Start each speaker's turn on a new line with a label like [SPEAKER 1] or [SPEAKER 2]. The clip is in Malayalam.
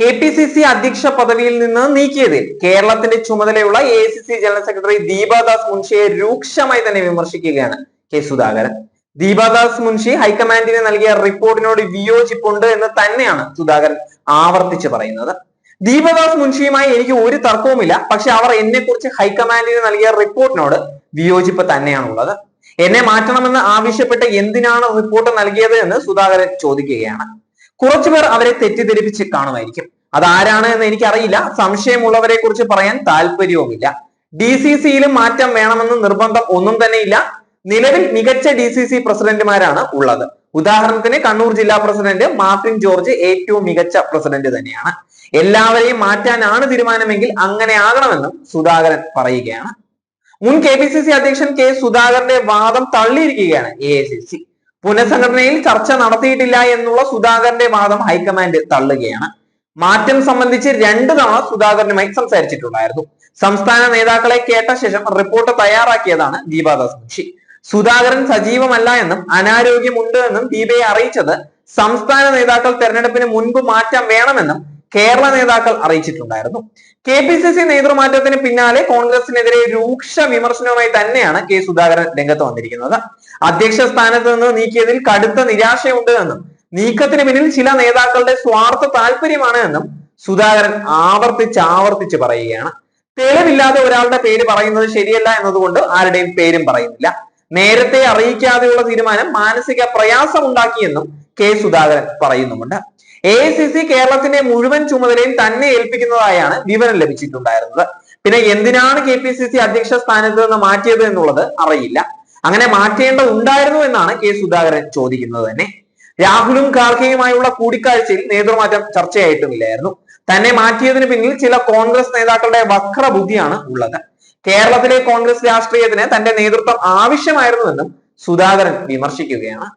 [SPEAKER 1] KPCC അധ്യക്ഷ പദവിയിൽ നിന്ന് നീക്കിയതിൽ കേരളത്തിന്റെ ചുമതലയുള്ള AICC ജനറൽ സെക്രട്ടറി ദീപാദാസ് മുൻഷിയെ രൂക്ഷമായി തന്നെ വിമർശിക്കുകയാണ് കെ സുധാകരൻ. ദീപാദാസ് മുൻഷി ഹൈക്കമാൻഡിന് നൽകിയ റിപ്പോർട്ടിനോട് വിയോജിപ്പുണ്ട് എന്ന് തന്നെയാണ് സുധാകരൻ ആവർത്തിച്ച് പറയുന്നത്. ദീപാദാസ് മുൻഷിയുമായി എനിക്ക് ഒരു തർക്കവുമില്ല, പക്ഷെ അവർ എന്നെ കുറിച്ച് ഹൈക്കമാൻഡിന് നൽകിയ റിപ്പോർട്ടിനോട് വിയോജിപ്പ് തന്നെയാണുള്ളത്. എന്നെ മാറ്റണമെന്ന് ആവശ്യപ്പെട്ട് എന്തിനാണ് റിപ്പോർട്ട് നൽകിയത് എന്ന് സുധാകരൻ ചോദിക്കുകയാണ്. കുറച്ചുപേർ അവരെ തെറ്റിദ്ധരിപ്പിച്ച് കാണുമായിരിക്കും. അതാരാണ് എന്ന് എനിക്കറിയില്ല. സംശയമുള്ളവരെ കുറിച്ച് പറയാൻ താല്പര്യവുമില്ല. DCCയിലും മാറ്റം വേണമെന്ന് നിർബന്ധം ഒന്നും തന്നെയില്ല. നിലവിൽ മികച്ച DCC പ്രസിഡന്റുമാരാണ് ഉള്ളത്. ഉദാഹരണത്തിന് കണ്ണൂർ ജില്ലാ പ്രസിഡന്റ് മാർട്ടിൻ ജോർജ് ഏറ്റവും മികച്ച പ്രസിഡന്റ് തന്നെയാണ്. എല്ലാവരെയും മാറ്റാനാണ് തീരുമാനമെങ്കിൽ അങ്ങനെ ആകണമെന്നും സുധാകരൻ പറയുകയാണ്. മുൻ KPCC അധ്യക്ഷൻ കെ സുധാകരന്റെ വാദം തള്ളിയിരിക്കുകയാണ് AICC. പുനഃസംഘടനയിൽ ചർച്ച നടത്തിയിട്ടില്ല എന്നുള്ള സുധാകരന്റെ വാദം ഹൈക്കമാൻഡ് തള്ളുകയാണ്. മാറ്റം സംബന്ധിച്ച് 2 തവണ സുധാകരനുമായി സംസാരിച്ചിട്ടുണ്ടായിരുന്നു. സംസ്ഥാന നേതാക്കളെ കേട്ട ശേഷം റിപ്പോർട്ട് തയ്യാറാക്കിയതാണ് ദീപാദാസ് മുൻഷി. സുധാകരൻ സജീവമല്ല എന്നും അനാരോഗ്യമുണ്ട് എന്നും ദീപയെ അറിയിച്ചത് സംസ്ഥാന നേതാക്കൾ തെരഞ്ഞെടുപ്പിന് മുൻപ് മാറ്റം വേണമെന്നും കേരള നേതാക്കൾ അറിയിച്ചിട്ടുണ്ടായിരുന്നു. KPCC നേതൃമാറ്റത്തിന് പിന്നാലെ കോൺഗ്രസിനെതിരെ രൂക്ഷ വിമർശനവുമായി തന്നെയാണ് കെ സുധാകരൻ രംഗത്ത് വന്നിരിക്കുന്നത്. അധ്യക്ഷ സ്ഥാനത്ത് നിന്ന് നീക്കിയതിൽ കടുത്ത നിരാശയുണ്ട് എന്നും നീക്കത്തിന് പിന്നിൽ ചില നേതാക്കളുടെ സ്വാർത്ഥ താല്പര്യമാണ് എന്നും സുധാകരൻ ആവർത്തിച്ച് പറയുകയാണ്. തെളിവില്ലാതെ ഒരാളുടെ പേര് പറയുന്നത് ശരിയല്ല എന്നതുകൊണ്ട് ആരുടെയും പേരും പറയുന്നില്ല. നേരത്തെ അറിയിക്കാതെയുള്ള തീരുമാനം മാനസിക പ്രയാസം ഉണ്ടാക്കിയെന്നും കെ സുധാകരൻ പറയുന്നുമുണ്ട്. AICC കേരളത്തിന്റെ മുഴുവൻ ചുമതലയും തന്നെ ഏൽപ്പിക്കുന്നതായാണ് വിവരം ലഭിച്ചിട്ടുണ്ടായിരുന്നത്. പിന്നെ എന്തിനാണ് KPCC അധ്യക്ഷ സ്ഥാനത്ത് നിന്ന് മാറ്റിയത് എന്നുള്ളത് അറിയില്ല. അങ്ങനെ മാറ്റേണ്ടതുണ്ടായിരുന്നു എന്നാണ് കെ സുധാകരൻ ചോദിക്കുന്നത് തന്നെ. രാഹുലും ഖാർഗെയുമായുള്ള കൂടിക്കാഴ്ചയിൽ നേതൃമാറ്റം ചർച്ചയായിട്ടുമില്ലായിരുന്നു. തന്നെ മാറ്റിയതിന് പിന്നിൽ ചില കോൺഗ്രസ് നേതാക്കളുടെ വക്രബുദ്ധിയാണ് ഉള്ളത്. കേരളത്തിലെ കോൺഗ്രസ് രാഷ്ട്രീയത്തിന് തന്റെ നേതൃത്വം ആവശ്യമായിരുന്നുവെന്നും സുധാകരൻ വിമർശിക്കുകയാണ്.